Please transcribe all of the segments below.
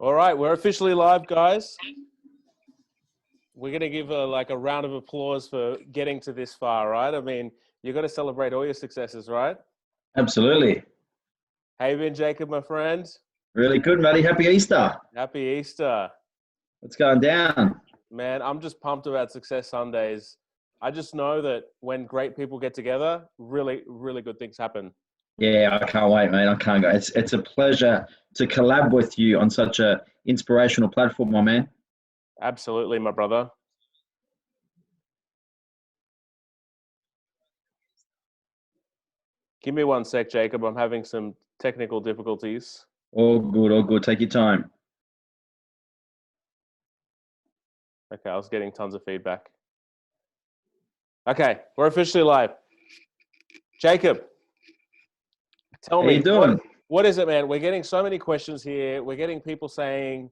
All right, we're officially live, guys. We're going to give a round of applause for getting to this far, right? I mean, you've got to celebrate all your successes, right? Absolutely. How you been, Jacob, my friend? Really good, buddy. Happy Easter. Happy Easter. What's going down? Man, I'm just pumped about Success Sundays. I just know that when great people get together, really, really good things happen. Yeah, I can't wait, mate. I can't go. It's a pleasure to collab with you on such a inspirational platform, my man. Absolutely, my brother. Give me one sec, Jacob. I'm having some technical difficulties. All good, all good. Take your time. Okay, I was getting tons of feedback. Okay, we're officially live. Jacob, tell How me, you doing? what is it, man? We're getting so many questions here. We're getting people saying,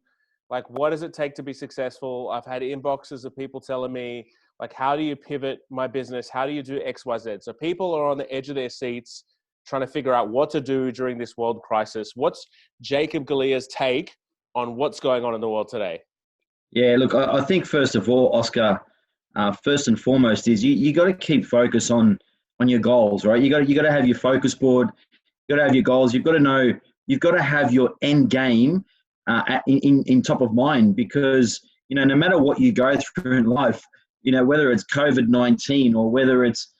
like, what does it take to be successful? I've had inboxes of people telling me, like, how do you pivot my business? How do you do X, Y, Z? So people are on the edge of their seats trying to figure out what to do during this world crisis. What's Jacob Galea's take on what's going on in the world today? Yeah, look, I think first of all, Oscar, first and foremost is you got to keep focus on your goals, right? You got to have your focus board. You got to have your goals. You've got to know. You've got to have your end game in top of mind, because no matter what you go through in life, whether it's COVID-19 or whether it's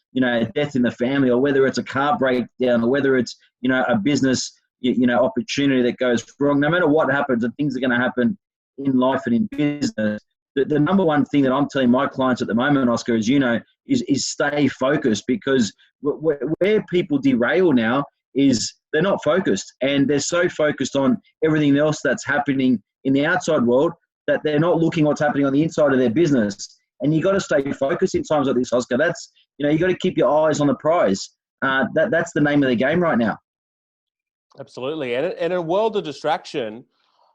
death in the family, or whether it's a car breakdown, or whether it's a business opportunity that goes wrong, no matter what happens, and things are going to happen in life and in business. The number one thing that I'm telling my clients at the moment, Oscar, is stay focused, because where people derail now is they're not focused, and they're so focused on everything else that's happening in the outside world that they're not looking what's happening on the inside of their business. And you got to stay focused in times like this, Oscar. That's you got to keep your eyes on the prize. That's the name of the game right now. Absolutely, and in a world of distraction,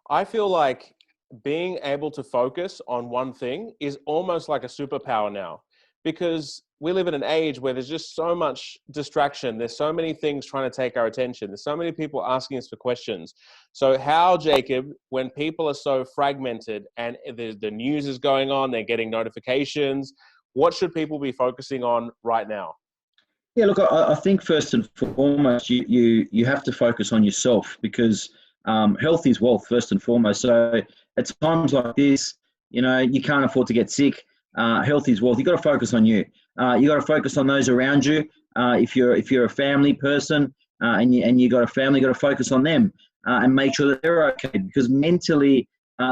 I feel like being able to focus on one thing is almost like a superpower now, because we live in an age where there's just so much distraction. There's so many things trying to take our attention. There's so many people asking us for questions. So how, Jacob, when people are so fragmented and the news is going on, they're getting notifications, what should people be focusing on right now? Yeah, look, I think first and foremost, you have to focus on yourself, because health is wealth, first and foremost. So at times like this, you can't afford to get sick. Health is wealth. You got to focus on you. You got to focus on those around you. If you're a family person and you got a family, you got to focus on them and make sure that they're okay. Because mentally,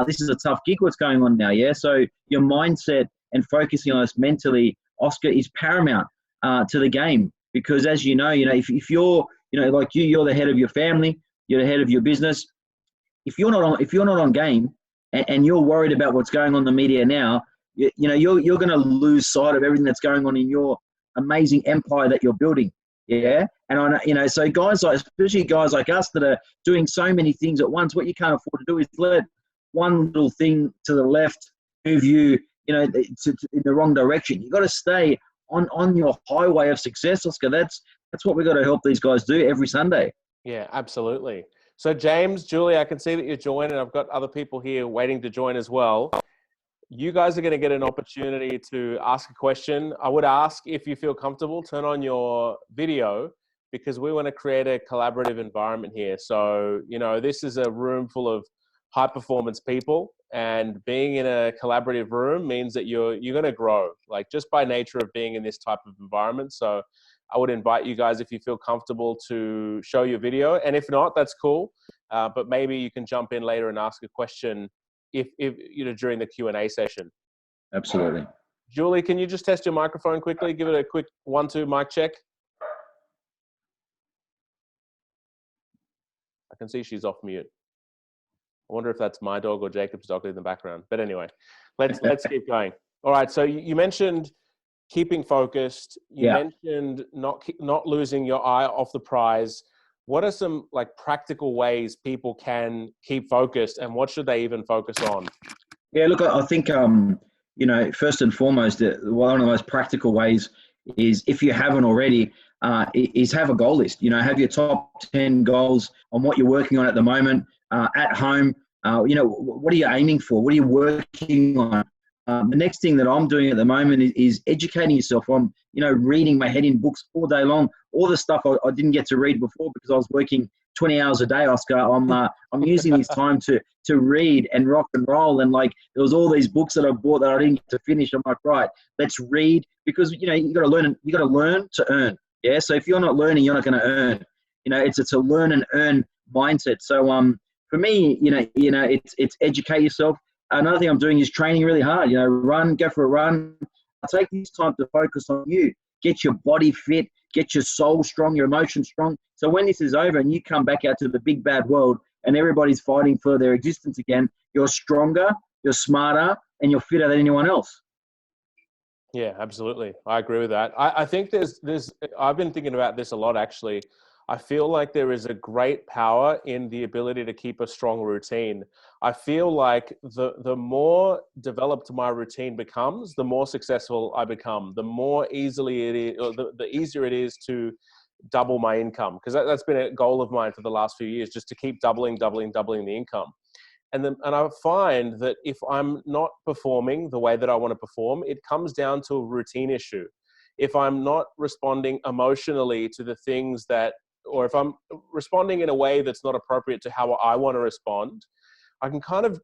this is a tough gig. What's going on now? Yeah. So your mindset and focusing on us mentally, Oscar, is paramount to the game. Because as if you're like you're the head of your family, you're the head of your business. If you're not on game and you're worried about what's going on in the media now, you're going to lose sight of everything that's going on in your amazing empire that you're building. Yeah. And so especially guys like us that are doing so many things at once, what you can't afford to do is let one little thing to the left move you, in the wrong direction. You got to stay on your highway of success, Oscar. That's what we've got to help these guys do every Sunday. Yeah, absolutely. So James, Julie, I can see that you're joined, and I've got other people here waiting to join as well. You guys are going to get an opportunity to ask a question. I would ask, if you feel comfortable, turn on your video, because we want to create a collaborative environment here. So, this is a room full of high performance people, and being in a collaborative room means that you're going to grow, like just by nature of being in this type of environment. So I would invite you guys, if you feel comfortable, to show your video. And if not, that's cool. But maybe you can jump in later and ask a question if during the Q&A session. Absolutely. Julie, can you just test your microphone quickly? Give it a quick 1-2 mic check. I can see she's off mute. I wonder if that's my dog or Jacob's dog in the background. But anyway, let's keep going. All right. So you mentioned keeping focused. You mentioned not losing your eye off the prize. What are some practical ways people can keep focused, and what should they even focus on? Yeah, look, I think first and foremost, one of the most practical ways is, if you haven't already, is have a goal list. Have your top 10 goals on what you're working on at the moment, at home, What are you aiming for? What are you working on? The next thing that I'm doing at the moment is educating yourself. I'm, reading my head in books all day long. All the stuff I didn't get to read before because I was working 20 hours a day, Oscar. I'm using this time to read and rock and roll. And there was all these books that I bought that I didn't get to finish. I'm like, right, let's read, because you got to learn. You got to learn to earn. Yeah. So if you're not learning, you're not going to earn. It's a learn and earn mindset. So for me, it's educate yourself. Another thing I'm doing is training really hard. Go for a run. Take this time to focus on you. Get your body fit. Get your soul strong. Your emotions strong. So when this is over and you come back out to the big bad world and everybody's fighting for their existence again, you're stronger, you're smarter, and you're fitter than anyone else. Yeah, absolutely. I agree with that. I think I've been thinking about this a lot, actually. I feel like there is a great power in the ability to keep a strong routine. I feel like the more developed my routine becomes, the more successful I become, the more easily it is, or the easier it is to double my income. Because that's been a goal of mine for the last few years, just to keep doubling the income. And I find that if I'm not performing the way that I want to perform, it comes down to a routine issue. If I'm not responding emotionally to the things or if I'm responding in a way that's not appropriate to how I want to respond, I can kind of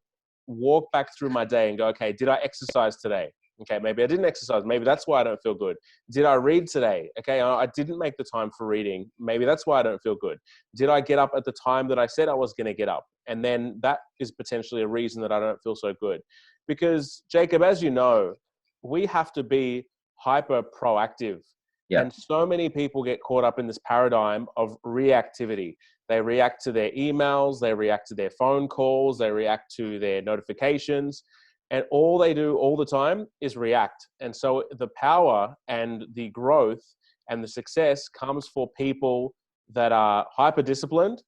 walk back through my day and go, okay, did I exercise today? Okay, maybe I didn't exercise. Maybe that's why I don't feel good. Did I read today? Okay, I didn't make the time for reading. Maybe that's why I don't feel good. Did I get up at the time that I said I was going to get up? And then that is potentially a reason that I don't feel so good. Because, Jacob, as you know, we have to be hyper proactive. Yeah. And so many people get caught up in this paradigm of reactivity. They react to their emails, they react to their phone calls, they react to their notifications, and all they do all the time is react. And so the power and the growth and the success comes for people that are hyper disciplined,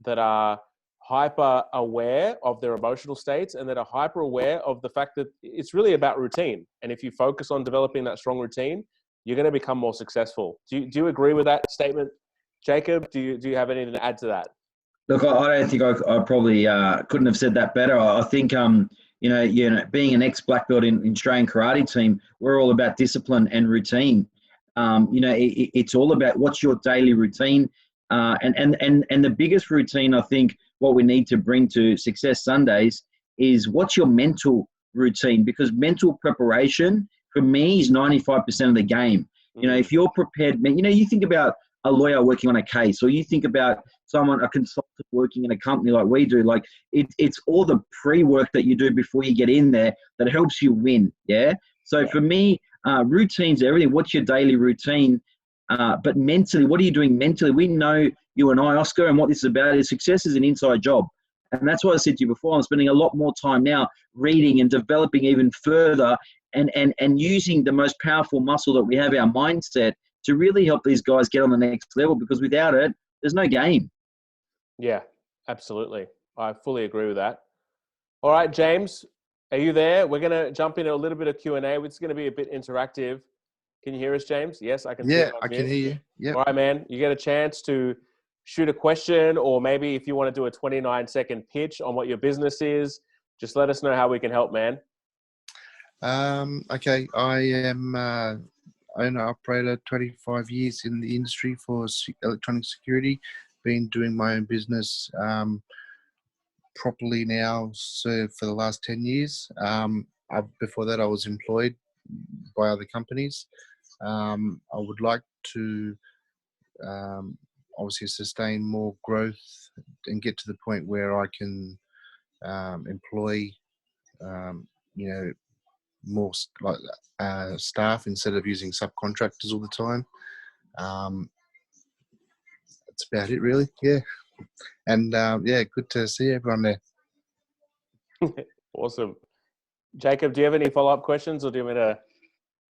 that are hyper aware of their emotional states, and that are hyper aware of the fact that it's really about routine. And if you focus on developing that strong routine, you're going to become more successful. Do you agree with that statement, Jacob? Do you have anything to add to that? Look, I don't think I probably couldn't have said that better. I think being an ex-black belt in Australian karate team, we're all about discipline and routine. It's all about what's your daily routine, and the biggest routine, I think, what we need to bring to Success Sundays is what's your mental routine, because mental preparation for me is 95% of the game. If you're prepared, you think about a lawyer working on a case, or you think about a consultant working in a company like we do. It's all the pre-work that you do before you get in there that helps you win. Yeah. So for me, routines, everything. What's your daily routine? But mentally, what are you doing mentally? We know, you and I, Oscar, and what this is about is success is an inside job. And that's what I said to you before. I'm spending a lot more time now reading and developing even further and using the most powerful muscle that we have, our mindset, to really help these guys get on the next level, because without it, there's no game. Yeah, absolutely. I fully agree with that. All right, James, are you there? We're going to jump into a little bit of Q&A. It's going to be a bit interactive. Can you hear us, James? Yes, I can. Yeah, I can hear you. Yeah. All right, man. You get a chance to shoot a question, or maybe if you want to do a 29-second pitch on what your business is, just let us know how we can help, man. Okay, I am owner-operator, 25 years in the industry for electronic security. Been doing my own business properly now, so for the last 10 years. Before that, I was employed by other companies. I would like to obviously sustain more growth and get to the point where I can employ, more staff instead of using subcontractors all the time. That's about it, really. Yeah. And good to see everyone there. Awesome. Jacob, do you have any follow-up questions, or do you want me to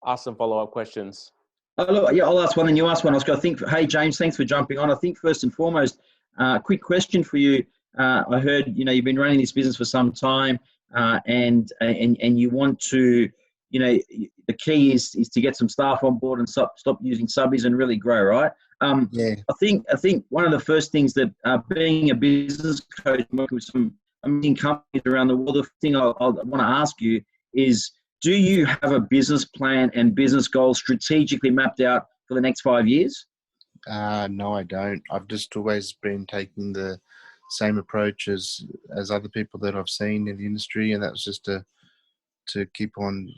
ask some follow-up questions? I'll ask one and you ask one, Oscar. Hey, James, thanks for jumping on. I think first and foremost, quick question for you. I heard, you've been running this business for some time, and you want to, the key is to get some staff on board and stop using subbies and really grow, right? Yeah. I think one of the first things that being a business coach, working with some amazing companies around the world. The thing I want to ask you is, do you have a business plan and business goals strategically mapped out for the next 5 years? No, I don't. I've just always been taking the same approach as other people that I've seen in the industry, and that's just to keep on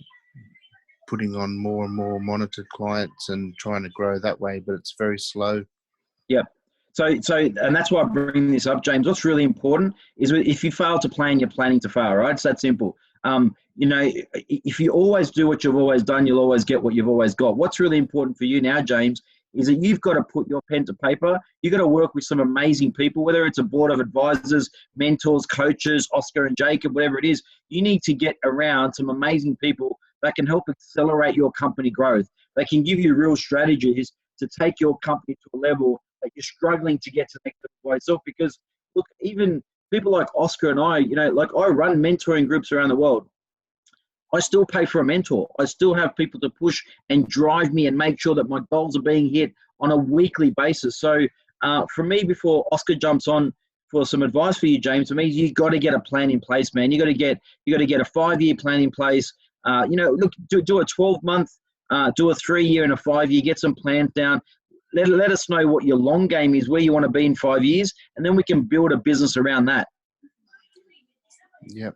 putting on more and more monitored clients and trying to grow that way, but it's very slow. Yep. So, and that's why I bring this up, James. What's really important is if you fail to plan, you're planning to fail, right? It's that simple. If you always do what you've always done, you'll always get what you've always got. What's really important for you now, James, is that you've got to put your pen to paper. You've got to work with some amazing people, whether it's a board of advisors, mentors, coaches, Oscar and Jacob, whatever it is. You need to get around some amazing people that can help accelerate your company growth. They can give you real strategies to take your company to a level that you're struggling to get to the next level by yourself. Because, look, even people like Oscar and I, like I run mentoring groups around the world. I still pay for a mentor. I still have people to push and drive me and make sure that my goals are being hit on a weekly basis. So for me, before Oscar jumps on for some advice for you, James, for me, you got to get a plan in place, man. You got to get a 5-year plan in place. Look, do a 12-month, do a 3-year and a 5-year, get some plans down. Let us know what your long game is, where you want to be in 5 years, and then we can build a business around that. Yep.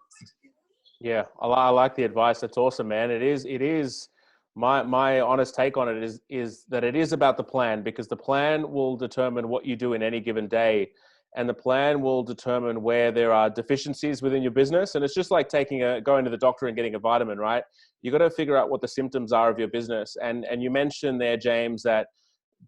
Yeah, I like the advice. That's awesome, man. It is my honest take on it is that it is about the plan, because the plan will determine what you do in any given day, and the plan will determine where there are deficiencies within your business. And it's just like going to the doctor and getting a vitamin, right? You got to figure out what the symptoms are of your business. And you mentioned there, James, that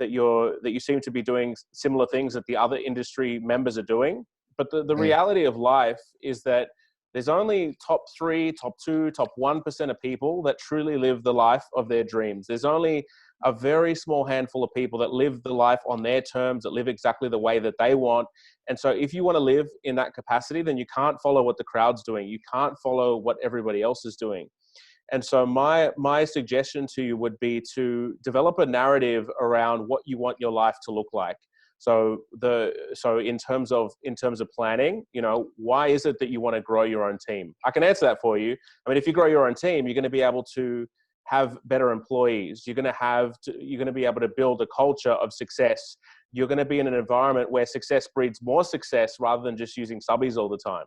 you seem to be doing similar things that the other industry members are doing. But the reality of life is that there's only top 3, top 2, top 1% of people that truly live the life of their dreams. There's only a very small handful of people that live the life on their terms, that live exactly the way that they want. And so if you want to live in that capacity, then you can't follow what the crowd's doing. You can't follow what everybody else is doing. And so my suggestion to you would be to develop a narrative around what you want your life to look like. So in terms of planning, why is it that you want to grow your own team? I can answer that for you. I mean, if you grow your own team, you're going to be able to have better employees. You're going to be able to build a culture of success. You're going to be in an environment where success breeds more success rather than just using subbies all the time.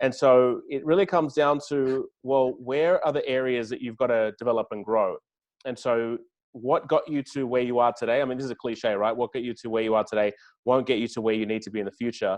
And so it really comes down to, well, where are the areas that you've got to develop and grow? And so what got you to where you are today? I mean, this is a cliche, right? What got you to where you are today won't get you to where you need to be in the future.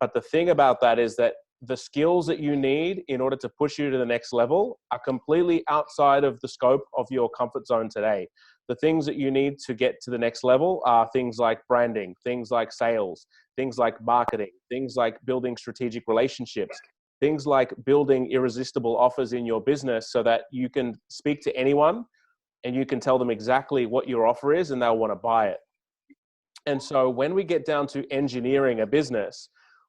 But the thing about that is that the skills that you need in order to push you to the next level are completely outside of the scope of your comfort zone today. The things that you need to get to the next level are things like branding, things like sales, things like marketing, things like building strategic relationships, things like building irresistible offers in your business so that you can speak to anyone and you can tell them exactly what your offer is and they'll want to buy it. And so when we get down to engineering a business,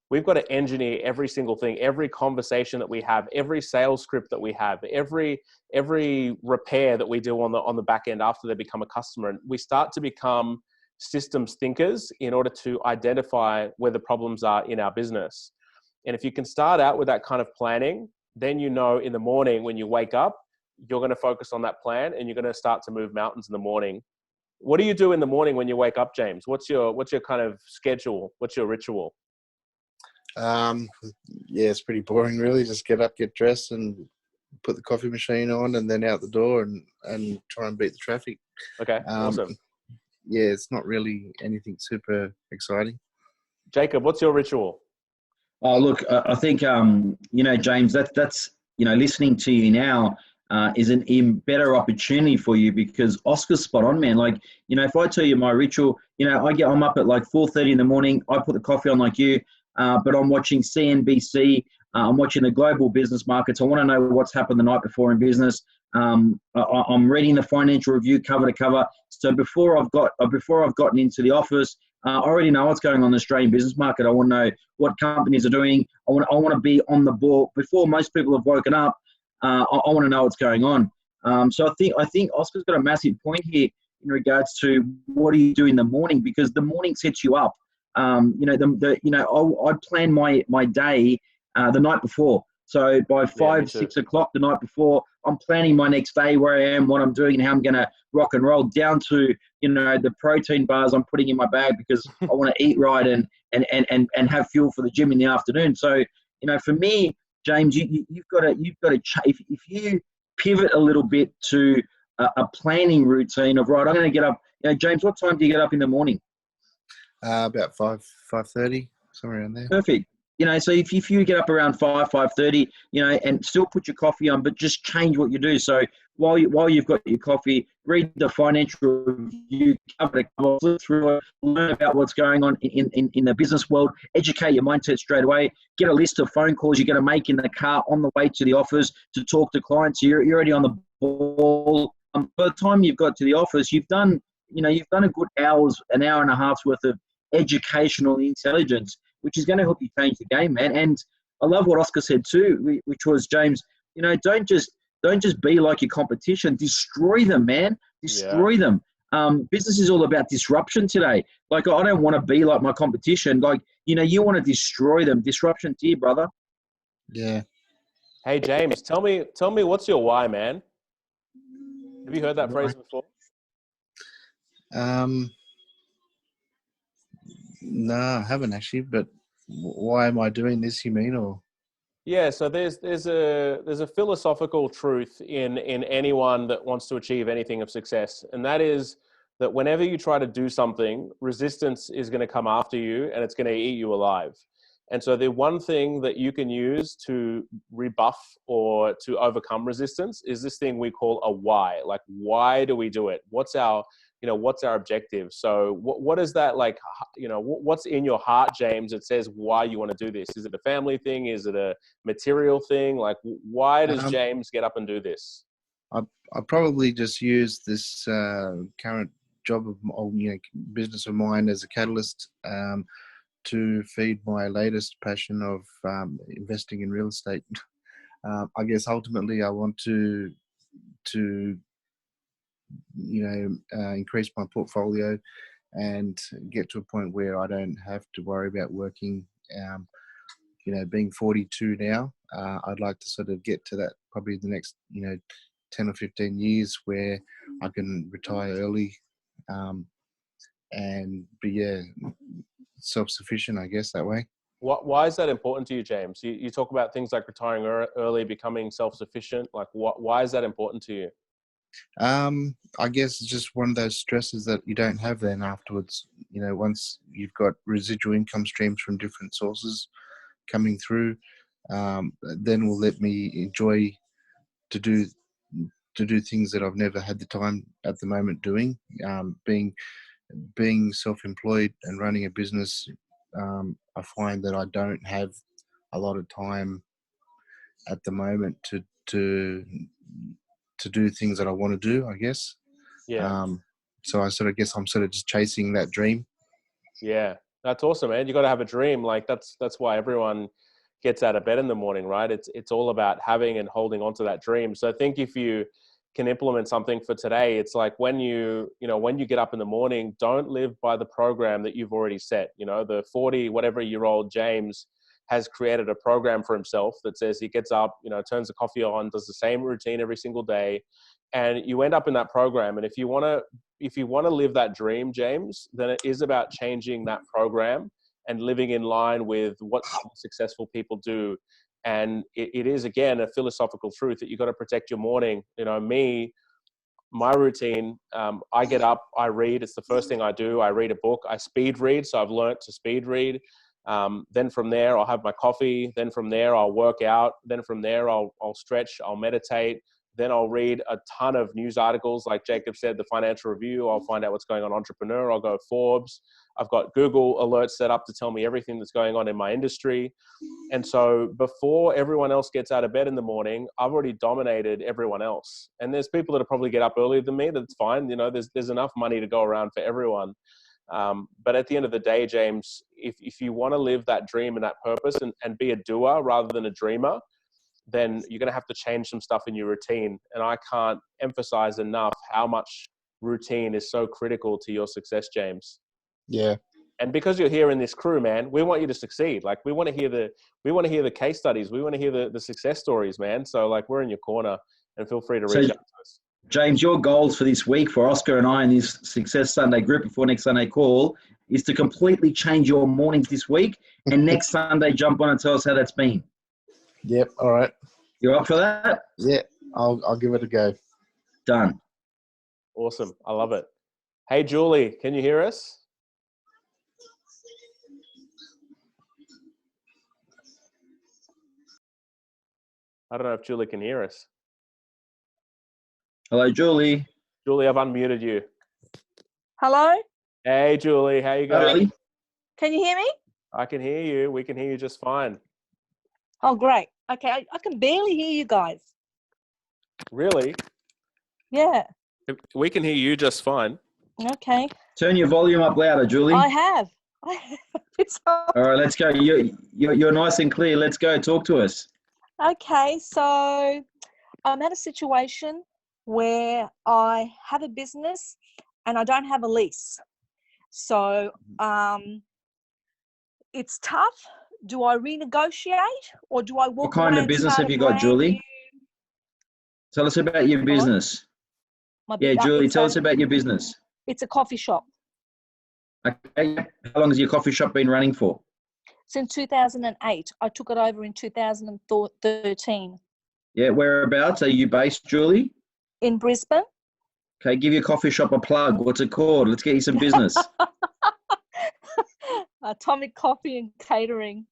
we've got to engineer every single thing, every conversation that we have, every sales script that we have, every repair that we do on the back end after they become a customer. And we start to become systems thinkers in order to identify where the problems are in our business. And if you can start out with that kind of planning, then in the morning when you wake up, you're going to focus on that plan and you're going to start to move mountains in the morning. What do you do in the morning when you wake up, James? What's your kind of schedule? What's your ritual? Yeah, it's pretty boring, really. Just get up, get dressed, and put the coffee machine on, and then out the door and try and beat the traffic. Okay, awesome. Yeah, it's not really anything super exciting. Jacob, what's your ritual? Oh, look, I think, James, that's listening to you now is an even better opportunity for you, because Oscar's spot on, man. Like, if I tell you my ritual, I'm up at like 4:30 in the morning. I put the coffee on like you, but I'm watching CNBC. I'm watching the global business markets. I want to know what's happened the night before in business. I'm reading the financial review cover to cover. So before I've gotten into the office, I already know what's going on in the Australian business market. I want to know what companies are doing. I want to be on the ball before most people have woken up. I want to know what's going on. So I think Oscar's got a massive point here in regards to what do you do in the morning, because the morning sets you up. I plan my day the night before. So by Yeah, me 5, too. 6 o'clock the night before, I'm planning my next day, where I am, what I'm doing, and how I'm going to rock and roll, down to, the protein bars I'm putting in my bag because I want to eat right and have fuel for the gym in the afternoon. So, for me, James, you've got to if you pivot a little bit to a planning routine of, right, I'm going to get up. James, what time do you get up in the morning? About 5:30, somewhere around there. Perfect. So if you get up around 5:30, and still put your coffee on, but just change what you do. So while you've got your coffee, read the financial review, flip through it, learn about what's going on in the business world, educate your mindset straight away, get a list of phone calls you're going to make in the car on the way to the office to talk to clients. You're already on the ball. By the time you've got to the office, you've done a good an hour and a half's worth of educational intelligence, which is going to help you change the game, man. And I love what Oscar said too, which was, James, don't just be like your competition. Destroy them, man. Destroy them. Business is all about disruption today. Like, I don't want to be like my competition. Like, you want to destroy them. Disruption to you, brother. Yeah. Hey, James, tell me what's your why, man? Have you heard that phrase before? No, I haven't actually, but why am I doing this, you mean? Or Yeah, so there's a philosophical truth in anyone that wants to achieve anything of success, and that is that whenever you try to do something, resistance is going to come after you and it's going to eat you alive. And so the one thing that you can use to rebuff or to overcome resistance is this thing we call a why. Like, why do we do it? What's our objective? So what is that, like, what's in your heart, James, that says why you want to do this? Is it a family thing? Is it a material thing? Like, why does James get up and do this? I probably just use this current job of business of mine as a catalyst to feed my latest passion of investing in real estate. I guess ultimately I want to increase my portfolio and get to a point where I don't have to worry about working. Being 42 now, I'd like to sort of get to that probably the next 10 or 15 years where I can retire early and be self-sufficient, I guess, that way. Why is that important to you, James? You talk about things like retiring early, becoming self-sufficient. Like, why is that important to you? I guess it's just one of those stresses that you don't have then afterwards. Once you've got residual income streams from different sources coming through, then will let me enjoy to do things that I've never had the time at the moment doing. Being self-employed and running a business, I find that I don't have a lot of time at the moment to do things that I want to do, I guess. Yeah. So I sort of guess I'm sort of just chasing that dream. Yeah, that's awesome, man. You got to have a dream. Like, that's why everyone gets out of bed in the morning, right? It's all about having and holding on to that dream. So I think if you can implement something for today, it's like when you get up in the morning, don't live by the program that you've already set. The 40 whatever year old James has created a program for himself that says he gets up, turns the coffee on, does the same routine every single day, and you end up in that program. And if you want to live that dream, James, then it is about changing that program and living in line with what successful people do. And it is, again, a philosophical truth that you got to protect your morning. My routine, I get up, I read. It's the first thing I do. I read a book. I speed read. So I've learned to speed read. Then from there, I'll have my coffee. Then from there, I'll work out. Then from there, I'll stretch. I'll meditate. Then I'll read a ton of news articles. Like Jacob said, the Financial Review. I'll find out what's going on Entrepreneur. I'll go Forbes. I've got Google alerts set up to tell me everything that's going on in my industry. And so before everyone else gets out of bed in the morning, I've already dominated everyone else. And there's people that probably get up earlier than me. That's fine. There's enough money to go around for everyone. But at the end of the day, James, if you want to live that dream and that purpose and be a doer rather than a dreamer, then you're going to have to change some stuff in your routine. And I can't emphasize enough how much routine is so critical to your success, James. Yeah. And because you're here in this crew, man, we want you to succeed. Like we want to hear the case studies. We want to hear the success stories, man. So like we're in your corner, and feel free to reach out to us. James, your goals for this week for Oscar and I in this Success Sunday group before next Sunday call is to completely change your mornings this week, and next Sunday jump on and tell us how that's been. Yep. All right. You're up for that? Yeah. I'll give it a go. Done. Awesome. I love it. Hey, Julie, can you hear us? I don't know if Julie can hear us. Hello, Julie. Julie, I've unmuted you. Hello? Hey, Julie, how you going? Julie? Can you hear me? I can hear you. We can hear you just fine. Oh, great. Okay, I can barely hear you guys. Really? Yeah. We can hear you just fine. Okay. Turn your volume up louder, Julie. I have. It's All right, let's go. You're nice and clear. Let's go. Talk to us. okay, so I'm at a situation where I have a business and I don't have a lease. So it's tough. Do I renegotiate or do I walk What kind away of and business start have you a got, brand Julie? new- Tell us about your business. Yeah, Julie, tell us about your business. It's a coffee shop. Okay. How long has your coffee shop been running for? Since 2008. I took it over in 2013 Yeah, whereabouts are you based, Julie? in Brisbane. Okay, give your coffee shop a plug. What's it called? Let's get you some business. Atomic Coffee and Catering.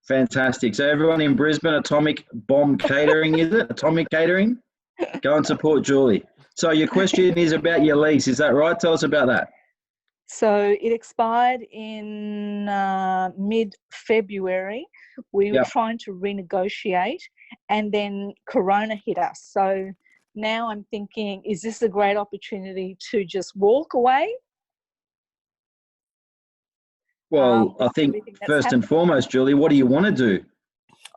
Fantastic. So everyone in Brisbane, Atomic Bomb Catering, is it? Atomic Catering? Go and support Julie. So your question is about your lease. Is that right? Tell us about that. So it expired in mid-February. We were trying to renegotiate and then Corona hit us. So now I'm thinking, is this a great opportunity to just walk away? Well, I think first and foremost, Julie, what do you want to do?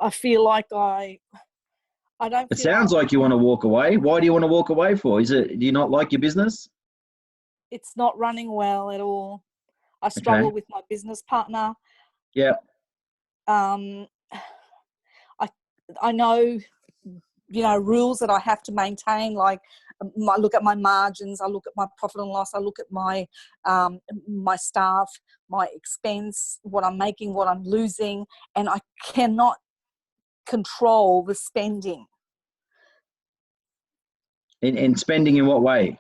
I feel like I don't It feel sounds like you want to walk away. Why do you want to walk away for? Do you not like your business? it's not running well at all. I struggle with my business partner. Yeah. I know, rules that I have to maintain, like I look at my margins, I look at my profit and loss, I look at my my staff, my expense, what I'm making, what I'm losing, and I cannot control the spending. And spending in what way?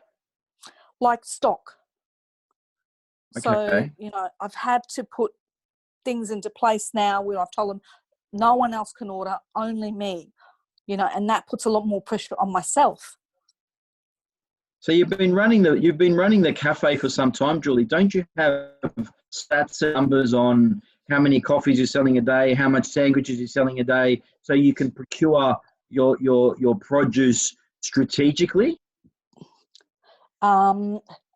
Like stock. Okay. So, I've had to put things into place now where I've told them no one else can order, only me, and that puts a lot more pressure on myself. So you've been running the cafe for some time, Julie. Don't you have stats and numbers on how many coffees you're selling a day, how much sandwiches you're selling a day, so you can procure your produce strategically?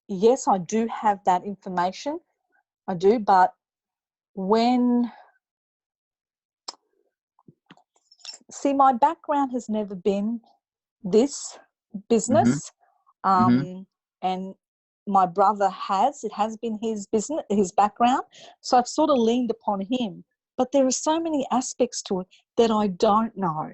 Yes, I do have that information. I do, but my background has never been this business. And my brother it has been his business, his background. So I've sort of leaned upon him, but there are so many aspects to it that I don't know.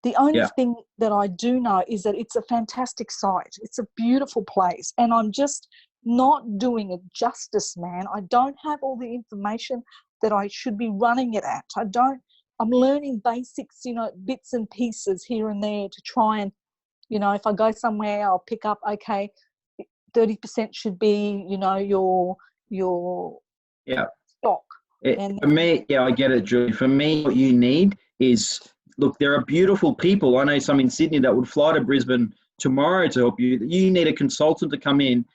The only thing that I do know is that it's a fantastic site. It's a beautiful place, and I'm just not doing it justice, man. I don't have all the information that I should be running it at. I'm learning basics, bits and pieces here and there to try and, if I go somewhere, I'll pick up, 30% should be, your stock. For me, I get it, Julie. For me, what you need is, look, there are beautiful people. I know some in Sydney that would fly to Brisbane tomorrow to help you. You need a consultant to come in.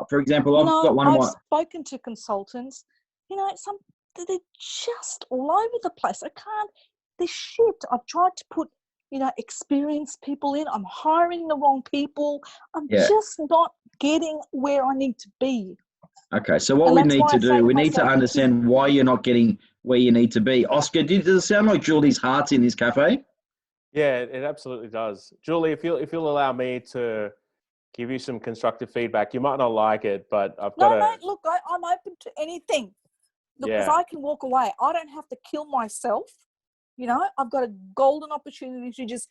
For example, I've spoken to consultants. They're just all over the place. They're shit. I've tried to put, experienced people in. I'm hiring the wrong people. I'm just not getting where I need to be. Okay, so what we need to do, we need to understand why you're not getting where you need to be. Oscar, does it sound like Julie's heart's in this cafe? Yeah, it absolutely does. Julie, if you'll allow me to give you some constructive feedback. You might not like it, but I've No, got mate, look, I'm open to anything. Look, because yeah. I can walk away. I don't have to kill myself. You know, I've got a golden opportunity to just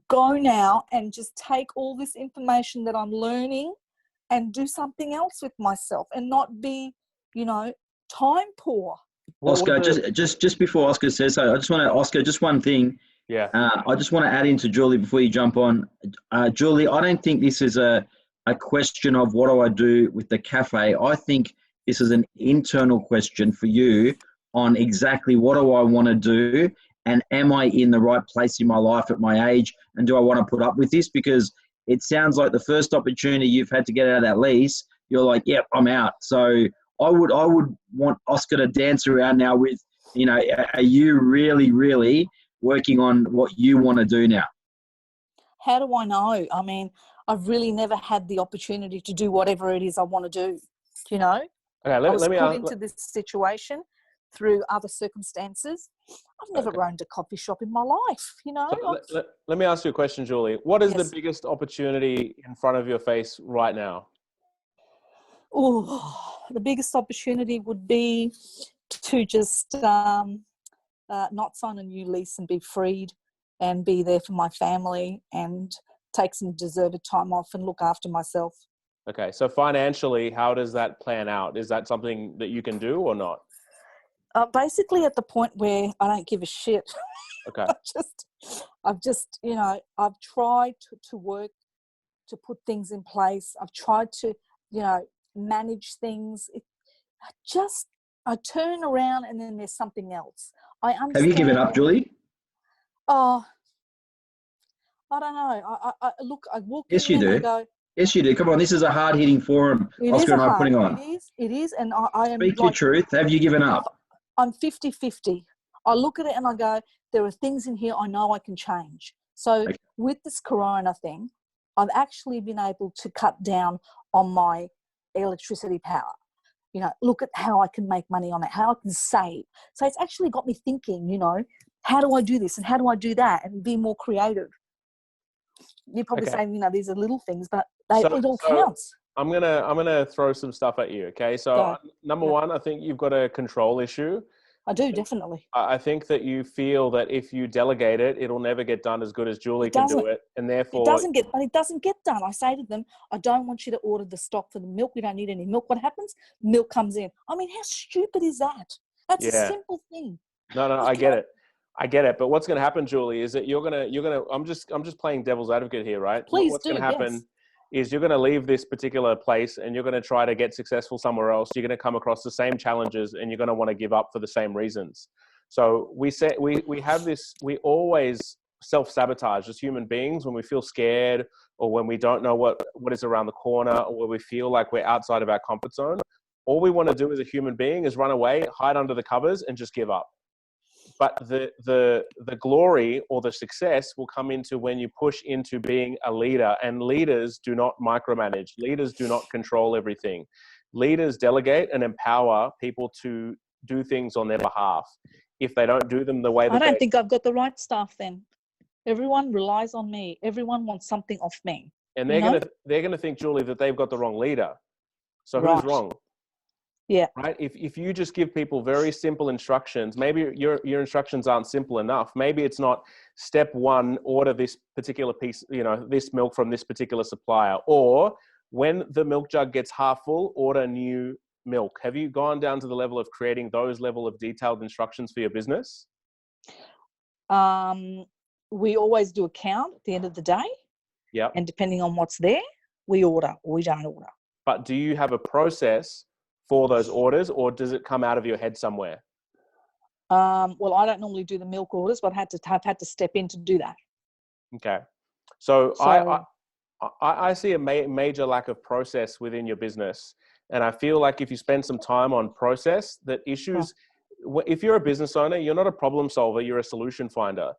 go now and just take all this information that I'm learning and do something else with myself and not be, you know, time poor. Oscar, just before Oscar says so, I just want to, Oscar, just one thing. Yeah. I just want to add into Julie before you jump on. Julie, I don't think this is a question of what do I do with the cafe. I think this is an internal question for you on exactly what do I want to do and am I in the right place in my life at my age and do I want to put up with this? Because it sounds like the first opportunity you've had to get out of that lease, you're like, yep, I'm out. So I would want Oscar to dance around now with, you know, are you really, really working on what you want to do now? How do I know? I mean, I've really never had the opportunity to do whatever it is I want to do, you know? Okay, I was let me put into this situation through other circumstances. I've never owned a coffee shop in my life, you know? So let me ask you a question, Julie. What is the Yes. biggest opportunity in front of your face right now? Oh, the biggest opportunity would be to just not sign a new lease and be freed and be there for my family and take some deserved time off and look after myself. Okay, so financially, how does that plan out? Is that something that you can do or not? Basically at the point where I don't give a shit. Okay. I've just, you know, I've tried to work, to put things in place. I've tried to, you know, manage things. I turn around and then there's something else. I understand. Have you given up, Julie? Oh, I don't know. I look, I walk Yes, in you and I do. go, Yes, you do. Come on, this is a hard-hitting forum Oscar and I are putting on. It is. And I am Speak your truth. Have you given up? I'm 50-50. I look at it and I go, there are things in here I know I can change. So with this corona thing, I've actually been able to cut down on my electricity power. You know, look at how I can make money on it, how I can save. So it's actually got me thinking, you know, how do I do this and how do I do that and be more creative? You're probably saying, you know, these are little things, but it all counts. I'm gonna throw some stuff at you. Okay, so number one, I think you've got a control issue. I do, definitely. I think that you feel that if you delegate it, it'll never get done as good as Julie can do it, and therefore it doesn't get done. I say to them, I don't want you to order the stock for the milk. We don't need any milk. What happens? Milk comes in. I mean, how stupid is that? That's a simple thing. No, I get it. I get it. But what's going to happen, Julie, is that you're gonna. I'm just playing devil's advocate here, right? What's going to happen is you're going to leave this particular place and you're going to try to get successful somewhere else. You're going to come across the same challenges and you're going to want to give up for the same reasons. So we have this. We always self-sabotage as human beings when we feel scared or when we don't know what is around the corner or where we feel like we're outside of our comfort zone. All we want to do as a human being is run away, hide under the covers and just give up. But the glory or the success will come into when you push into being a leader. And leaders do not micromanage. Leaders do not control everything. Leaders delegate and empower people to do things on their behalf. If they don't do them the way that I don't think I've got the right staff then. Everyone relies on me. Everyone wants something off me. And they're gonna think, Julie, that they've got the wrong leader. So who's wrong? Yeah. Right. If you just give people very simple instructions, maybe your instructions aren't simple enough. Maybe it's not step one, order this particular piece, this milk from this particular supplier, or when the milk jug gets half full, order new milk. Have you gone down to the level of creating those level of detailed instructions for your business? We always do a count at the end of the day. Yeah. And depending on what's there, we order or we don't order. But do you have a process for those orders, or does it come out of your head somewhere? Well, I don't normally do the milk orders, but I've had to step in to do that. Okay. So I see a major lack of process within your business. And I feel like if you spend some time on process, that issues, if you're a business owner, you're not a problem solver, you're a solution finder.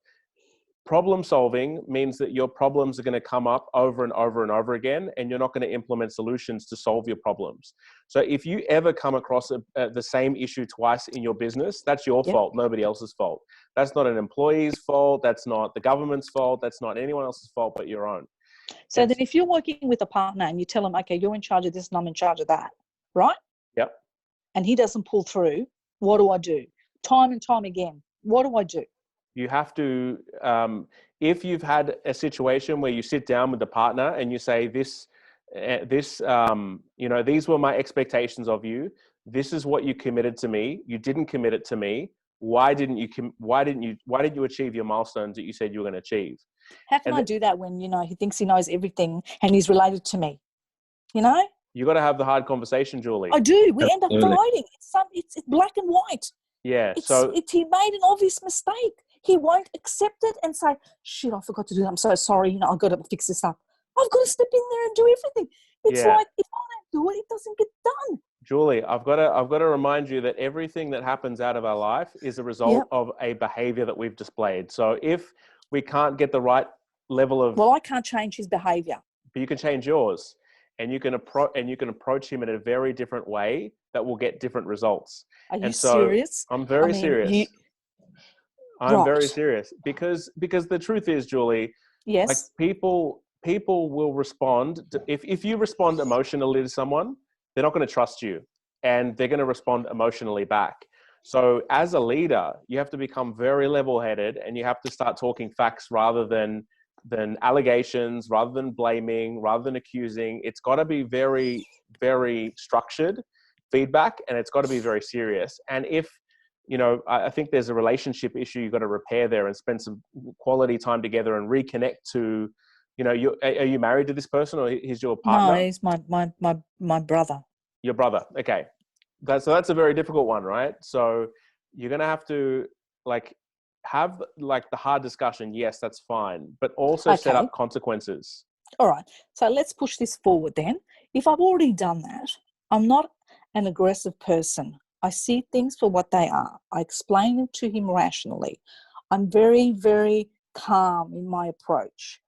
Problem solving means that your problems are going to come up over and over and over again, and you're not going to implement solutions to solve your problems. So if you ever come across the same issue twice in your business, that's your fault, nobody else's fault. That's not an employee's fault. That's not the government's fault. That's not anyone else's fault but your own. So Yes. then if you're working with a partner and you tell him, okay, you're in charge of this and I'm in charge of that, right? Yep. And he doesn't pull through, what do I do? Time and time again, what do I do? You have to, if you've had a situation where you sit down with the partner and you say, these were my expectations of you. This is what you committed to me. You didn't commit it to me. Why didn't you achieve your milestones that you said you were going to achieve? How can I do that when, he thinks he knows everything and he's related to me? You got to have the hard conversation, Julie. I do. We end up Absolutely. fighting. It's black and white. Yeah. He made an obvious mistake. He won't accept it and say, shit, I forgot to do that. I'm so sorry. I've got to fix this up. I've got to step in there and do everything. It's like, if I don't do it, it doesn't get done. Julie, I've got to remind you that everything that happens out of our life is a result of a behavior that we've displayed. So if we can't get the right level of... Well, I can't change his behavior. But you can change yours. And you can approach him in a very different way that will get different resuls. Are you serious? I'm very serious. I'm very serious because the truth is, Julie, yes, like people will respond if you respond emotionally to someone, they're not going to trust you, and they're going to respond emotionally back. So as a leader, you have to become very level-headed, and you have to start talking facts rather than allegations, rather than blaming, rather than accusing. It's got to be very, very structured feedback, and it's got to be very serious. And if, I think there's a relationship issue you've got to repair there and spend some quality time together and reconnect to, are you married to this person or he's your partner? No, he's my brother. Your brother. Okay. So that's a very difficult one, right? So you're going to have to have the hard discussion. Yes, that's fine. But also set up consequences. All right. So let's push this forward then. If I've already done that, I'm not an aggressive person. I see things for what they are. I explain it to him rationally. I'm very, very calm in my approach.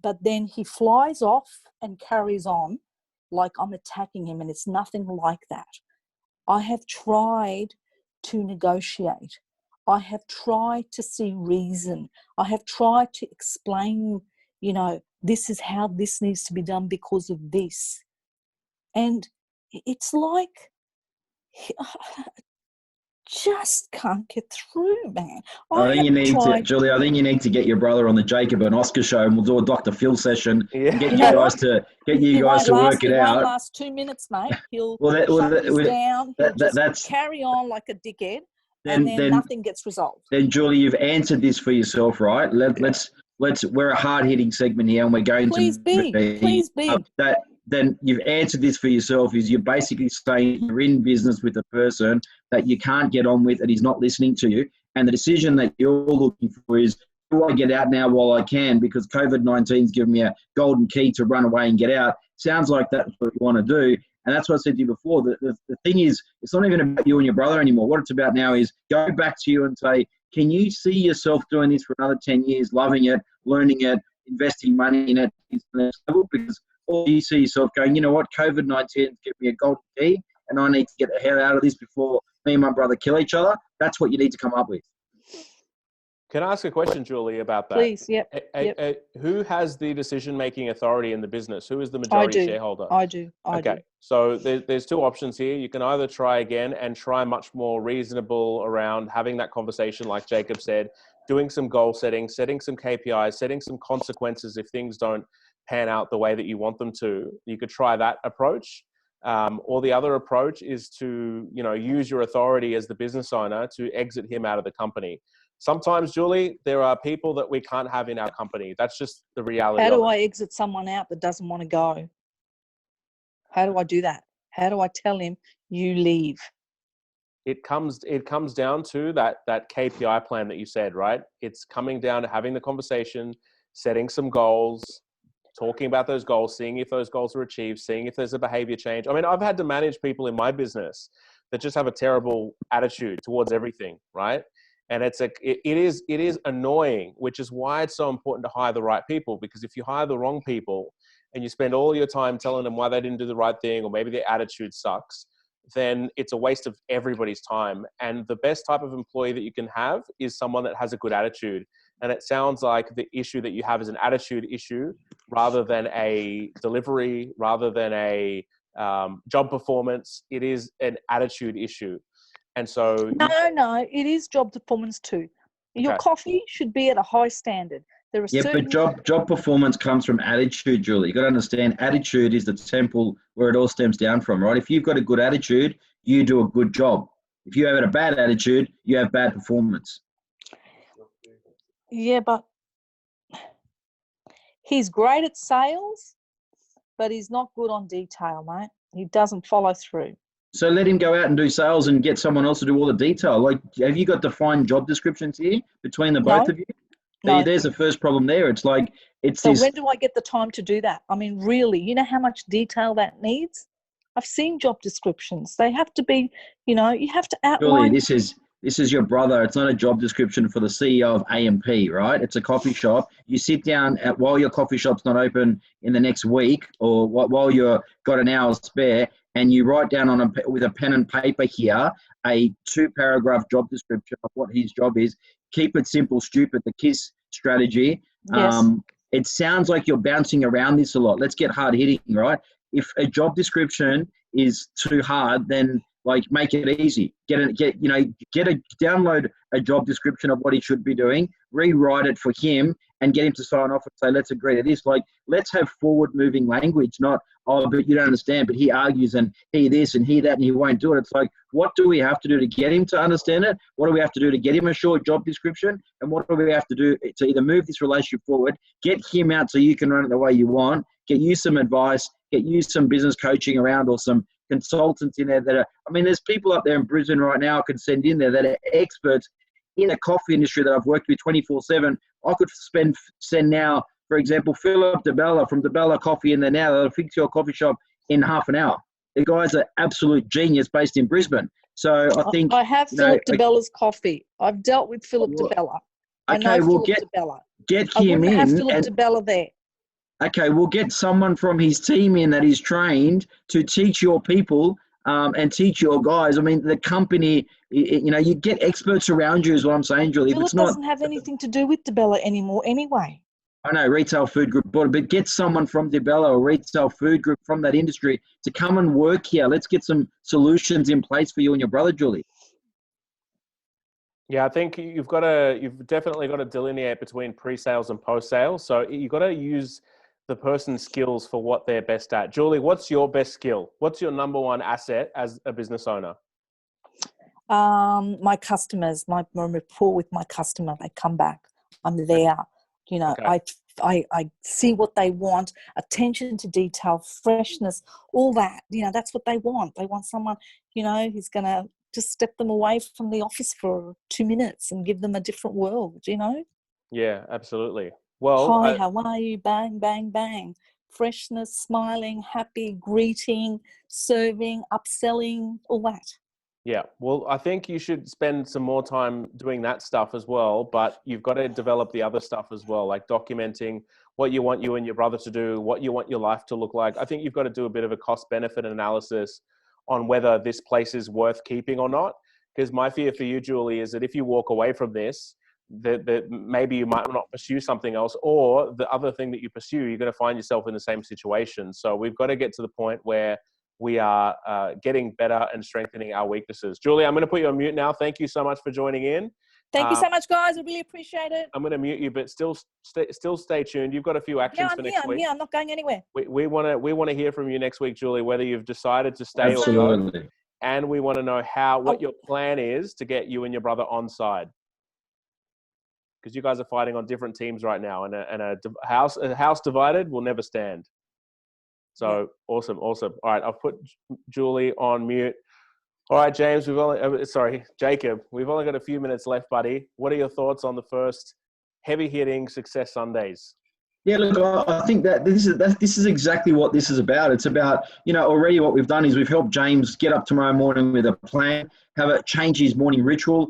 But then he flies off and carries on like I'm attacking him, and it's nothing like that. I have tried to negotiate. I have tried to see reason. I have tried to explain, this is how this needs to be done because of this. And it's like, just can't get through, man. I think you need to get your brother on the Jacob and Oscar show, and we'll do a Dr. Phil session and get you guys to work it out. Won't last 2 minutes, mate. He'll shut this down. He'll just carry on like a dickhead, and then nothing gets resolved. Then, Julie, you've answered this for yourself, right? Let's. We're a hard-hitting segment here, and we're going Please be. Then you've answered this for yourself. Is you're basically saying you're in business with a person that you can't get on with and he's not listening to you. And the decision that you're looking for is, do I get out now while I can? Because COVID-19 has given me a golden key to run away and get out. Sounds like that's what you want to do. And that's what I said to you before. The thing is, it's not even about you and your brother anymore. What it's about now is go back to you and say, can you see yourself doing this for another 10 years, loving it, learning it, investing money in it to the next level? Because or you see yourself going, you know what, COVID-19 has given me a golden key and I need to get the hell out of this before me and my brother kill each other. That's what you need to come up with. Can I ask a question, Julie, about that? Please, yep. Who has the decision-making authority in the business? Who is the majority shareholder? I do. Okay, so there's two options here. You can either try again and try much more reasonable around having that conversation, like Jacob said, doing some goal setting some KPIs, setting some consequences if things don't pan out the way that you want them to. You could try that approach. Or the other approach is to, use your authority as the business owner to exit him out of the company. Sometimes, Julie, there are people that we can't have in our company. That's just the reality. How do I exit someone out that doesn't want to go? How do I do that? How do I tell him you leave? It comes down to that KPI plan that you said, right? It's coming down to having the conversation, setting some goals, talking about those goals, seeing if those goals are achieved, seeing if there's a behavior change. I mean, I've had to manage people in my business that just have a terrible attitude towards everything, right? And it is annoying, which is why it's so important to hire the right people. Because if you hire the wrong people and you spend all your time telling them why they didn't do the right thing, or maybe their attitude sucks, then it's a waste of everybody's time. And the best type of employee that you can have is someone that has a good attitude. And it sounds like the issue that you have is an attitude issue rather than a delivery, rather than a job performance. It is an attitude issue. And so... No, it is job performance too. Your coffee should be at a high standard. There are but job performance comes from attitude, Julie. You got to understand, attitude is the temple where it all stems down from, right? If you've got a good attitude, you do a good job. If you have a bad attitude, you have bad performance. Yeah, but he's great at sales, but he's not good on detail, mate. He doesn't follow through. So let him go out and do sales and get someone else to do all the detail. Like, have you got defined job descriptions here between the both of you? No. There's the first problem there. It's like, So when do I get the time to do that? I mean, really, you know how much detail that needs? I've seen job descriptions. They have to be, you have to outline. Julie, this is your brother. It's not a job description for the CEO of AMP, right? It's a coffee shop. You sit down while your coffee shop's not open in the next week, or while you've got an hour spare, and you write down with a pen and paper here a 2-paragraph job description of what his job is. Keep it simple, stupid, the KISS strategy. Yes. It sounds like you're bouncing around this a lot. Let's get hard hitting, right? If a job description is too hard, then make it easy. Download a job description of what he should be doing, rewrite it for him, and get him to sign off and say, let's agree to this. Let's have forward-moving language, not, oh, but you don't understand, but he argues and he this and he that and he won't do it. It's like, what do we have to do to get him to understand it? What do we have to do to get him a short job description? And what do we have to do to either move this relationship forward, get him out so you can run it the way you want, get you some advice, get you some business coaching around, or some consultants in there that are, there's people up there in Brisbane right now I could send in there that are experts in the coffee industry that I've worked with 24/7. I could send now, for example, Philip DeBella from DeBella Coffee in there now. That'll fix your coffee shop in half an hour. The guy's an absolute genius based in Brisbane. So I think... I have Philip DeBella's coffee. I've dealt with Philip DeBella. Okay, we'll get him in. I have Philip DeBella there. Okay, we'll get someone from his team in that is trained to teach your people and teach your guys. The company, you get experts around you is what I'm saying, Julie. Philip doesn't have anything to do with DeBella anymore anyway. I know, retail food group, but get someone from DeBella or retail food group from that industry to come and work here. Let's get some solutions in place for you and your brother, Julie. Yeah, I think you've definitely got to delineate between pre-sales and post-sales. So you've got to use the person's skills for what they're best at. Julie, what's your best skill? What's your number one asset as a business owner? My customers, my rapport with my customer. They come back. I'm there. Okay. I see what they want, attention to detail, freshness, all that. That's what they want. They want someone, who's going to just step them away from the office for 2 minutes and give them a different world, Yeah, absolutely. Well, hi, how are you? Bang, bang, bang. Freshness, smiling, happy, greeting, serving, upselling, all that. Yeah. Well, I think you should spend some more time doing that stuff as well, but you've got to develop the other stuff as well, like documenting what you want you and your brother to do, what you want your life to look like. I think you've got to do a bit of a cost-benefit analysis on whether this place is worth keeping or not. Because my fear for you, Julie, is that if you walk away from this, that maybe you might not pursue something else, or the other thing that you pursue, you're going to find yourself in the same situation. So we've got to get to the point where we are getting better and strengthening our weaknesses. Julie, I'm going to put you on mute now. Thank you so much for joining in. Thank you so much, guys. I really appreciate it. I'm going to mute you, but still stay tuned. You've got a few actions for next week. I'm here. I'm not going anywhere. We want to hear from you next week, Julie, whether you've decided to stay Absolutely. or not. And we want to know what your plan is to get you and your brother on side. Because you guys are fighting on different teams right now, and a house divided will never stand. So awesome. All right, I've put Julie on mute. All right, James, Jacob, we've only got a few minutes left, buddy. What are your thoughts on the first heavy-hitting Success Sundays? Yeah, look, I think that this is exactly what this is about. It's about, already what we've done is we've helped James get up tomorrow morning with a plan, change his morning ritual.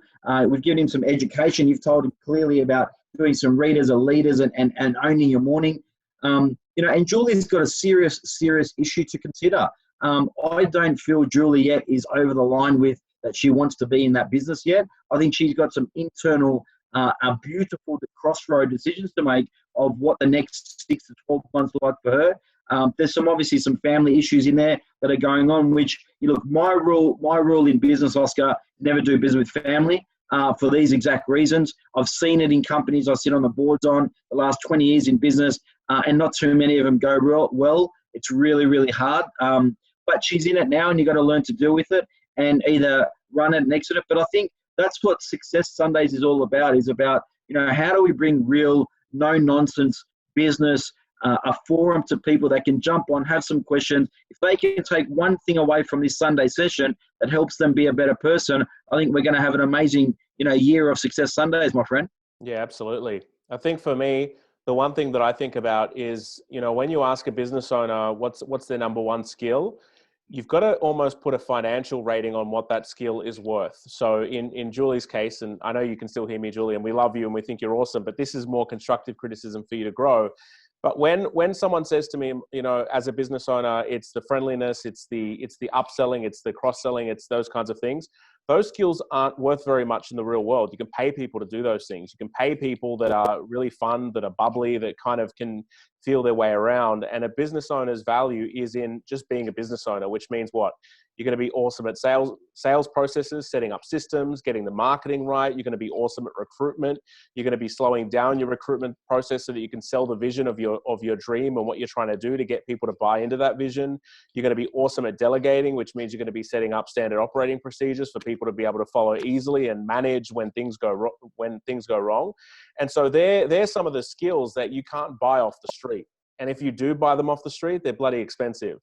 We've given him some education. You've told him clearly about doing some readers or leaders and owning your morning. And Julie's got a serious issue to consider. I don't feel Julie yet is over the line with that she wants to be in that business yet. I think she's got some internal are beautiful crossroad decisions to make of what the next 6 to 12 months look like for her. There's obviously some family issues in there that are going on, which, look, my rule in business, Oscar, never do business with family for these exact reasons. I've seen it in companies I sit on the boards on the last 20 years in business, and not too many of them go well. It's really, really hard. But she's in it now, and you've got to learn to deal with it and either run it and exit it. But I think that's what Success Sundays is all about, how do we bring real, no-nonsense business, a forum to people that can jump on, have some questions. If they can take one thing away from this Sunday session that helps them be a better person, I think we're going to have an amazing, year of Success Sundays, my friend. Yeah, absolutely. I think for me, the one thing that I think about is, when you ask a business owner, what's their number one skill, you've got to almost put a financial rating on what that skill is worth. So in Julie's case, and I know you can still hear me, Julie, and we love you and we think you're awesome, but this is more constructive criticism for you to grow. But when someone says to me, as a business owner, it's the friendliness, it's the upselling, it's the cross-selling, it's those kinds of things. Those skills aren't worth very much in the real world. You can pay people to do those things. You can pay people that are really fun, that are bubbly, that kind of can feel their way around. And a business owner's value is in just being a business owner, which means what? You're going to be awesome at sales processes, setting up systems, getting the marketing right. You're going to be awesome at recruitment. You're going to be slowing down your recruitment process so that you can sell the vision of your dream and what you're trying to do to get people to buy into that vision. You're going to be awesome at delegating, which means you're going to be setting up standard operating procedures for people to be able to follow easily and manage when things go wrong. And so they're some of the skills that you can't buy off the street. And if you do buy them off the street, they're bloody expensive.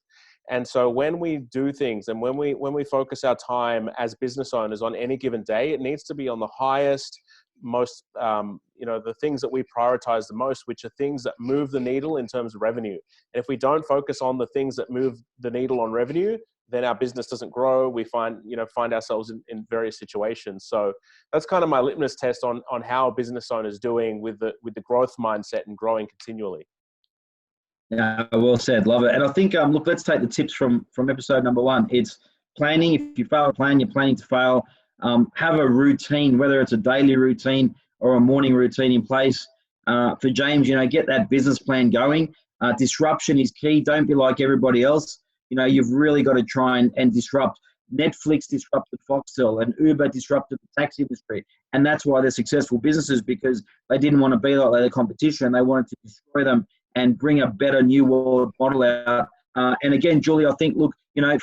And so when we do things and when we focus our time as business owners on any given day, it needs to be on the highest, most, the things that we prioritize the most, which are things that move the needle in terms of revenue. And if we don't focus on the things that move the needle on revenue, then our business doesn't grow. We find ourselves in various situations. So that's kind of my litmus test on how a business owner is doing with the growth mindset and growing continually. Yeah, well said. Love it. And I think, look, let's take the tips from episode number 1. It's planning. If you fail to plan, you're planning to fail. Have a routine, whether it's a daily routine or a morning routine in place. For James, get that business plan going. Disruption is key. Don't be like everybody else. You've really got to try and disrupt. Netflix disrupted Foxtel and Uber disrupted the taxi industry. And that's why they're successful businesses, because they didn't want to be like their competition. They wanted to destroy them and bring a better new world model out. And again, Julie, I think, look,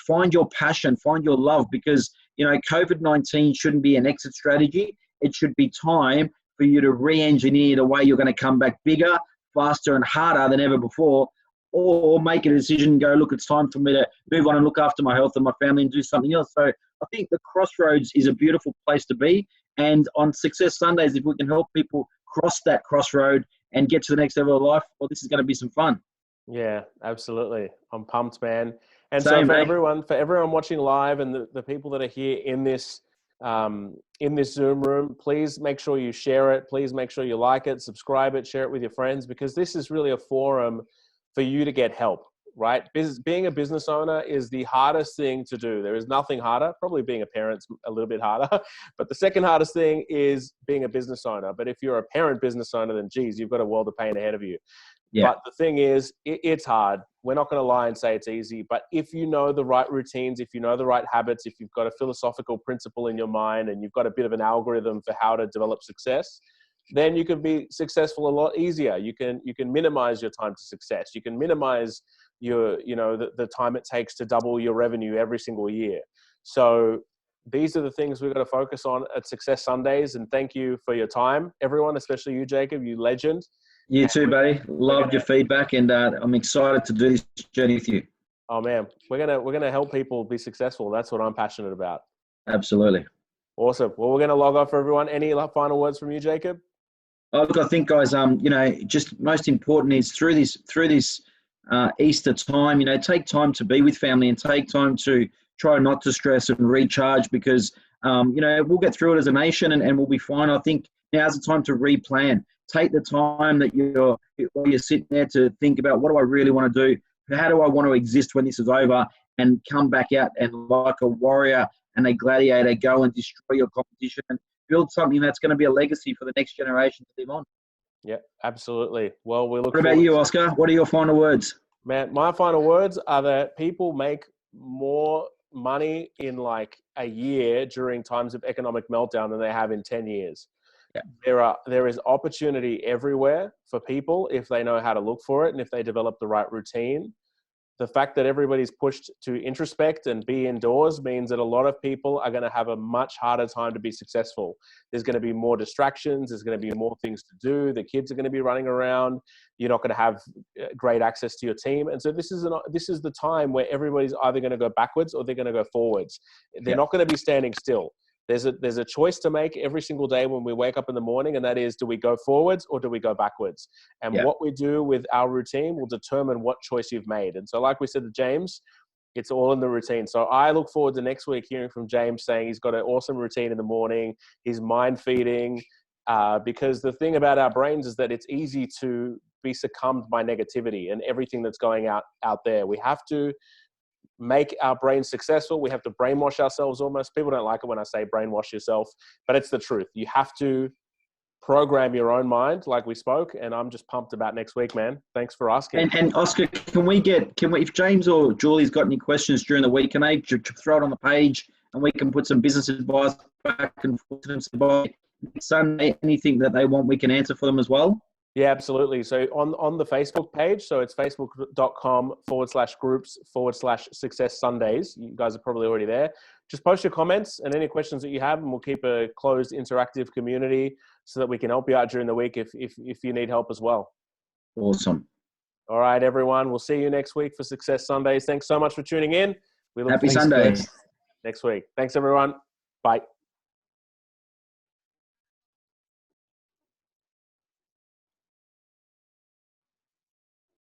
find your passion, find your love, because, COVID-19 shouldn't be an exit strategy. It should be time for you to re-engineer the way you're going to come back bigger, faster and harder than ever before, or make a decision and go, look, it's time for me to move on and look after my health and my family and do something else. So I think the crossroads is a beautiful place to be. And on Success Sundays, if we can help people cross that crossroad and get to the next level of life, well, this is going to be some fun. Yeah, absolutely. I'm pumped, man. And Same, so mate. for everyone watching live and the people that are here in this Zoom room, please make sure you share it. Please make sure you like it, subscribe it, share it with your friends, because this is really a forum for you to get help, right? Being a business owner is the hardest thing to do. There is nothing harder. Probably being a parent's a little bit harder, but the second hardest thing is being a business owner. But if you're a parent business owner, then geez, you've got a world of pain ahead of you. Yeah. But the thing is, it's hard. We're not going to lie and say it's easy, but if you know the right routines, if you know the right habits, if you've got a philosophical principle in your mind and you've got a bit of an algorithm for how to develop success, then you can be successful a lot easier. You can minimize your time to success. You can minimize your, the time it takes to double your revenue every single year. So these are the things we've got to focus on at Success Sundays. And thank you for your time, everyone, especially you, Jacob, you legend. You too, buddy. Loved your feedback, and I'm excited to do this journey with you. Oh man, we're gonna help people be successful. That's what I'm passionate about. Absolutely. Awesome. Well, we're gonna log off for everyone. Any final words from you, Jacob? Oh, look, I think, guys, just most important is through this Easter time, take time to be with family and take time to try not to stress and recharge, because we'll get through it as a nation and we'll be fine. I think now's the time to replan. Take the time that you're sitting there to think about, what do I really want to do? How do I want to exist when this is over? And come back out and, like a warrior and a gladiator, go and destroy your competition. build something that's going to be a legacy for the next generation to live on. Yeah, absolutely. Well, we look What about forward you, to- Oscar? What are your final words? Man, my final words are that people make more money in like a year during times of economic meltdown than they have in 10 years. Yeah. There is opportunity everywhere for people if they know how to look for it and if they develop the right routine. The fact that everybody's pushed to introspect and be indoors means that a lot of people are going to have a much harder time to be successful. There's going to be more distractions. There's going to be more things to do. The kids are going to be running around. You're not going to have great access to your team. And so this is the time where everybody's either going to go backwards or they're going to go forwards. They're not going to be standing still. There's a choice to make every single day when we wake up in the morning, and that is, do we go forwards or do we go backwards? And what we do with our routine will determine what choice you've made. And so like we said to James, it's all in the routine. So I look forward to next week hearing from James saying he's got an awesome routine in the morning. He's mind feeding, because the thing about our brains is that it's easy to be succumbed by negativity and everything that's going out there. We have to make our brains successful. We have to brainwash ourselves almost. People don't like it when I say brainwash yourself, but it's the truth. You have to program your own mind like we spoke, and I'm just pumped about next week, man. Thanks for asking. And Oscar, can we, if James or Julie's got any questions during the week, can they throw it on the page and we can put some business advice back and forth to them by Sunday, anything that they want, we can answer for them as well? Yeah, absolutely. So on the Facebook page, so it's facebook.com/groups/Success Sundays. You guys are probably already there. Just post your comments and any questions that you have, and we'll keep a closed interactive community so that we can help you out during the week if you need help as well. Awesome. All right, everyone. We'll see you next week for Success Sundays. Thanks so much for tuning in. We look Happy forward to Sunday. next week. Thanks, everyone. Bye.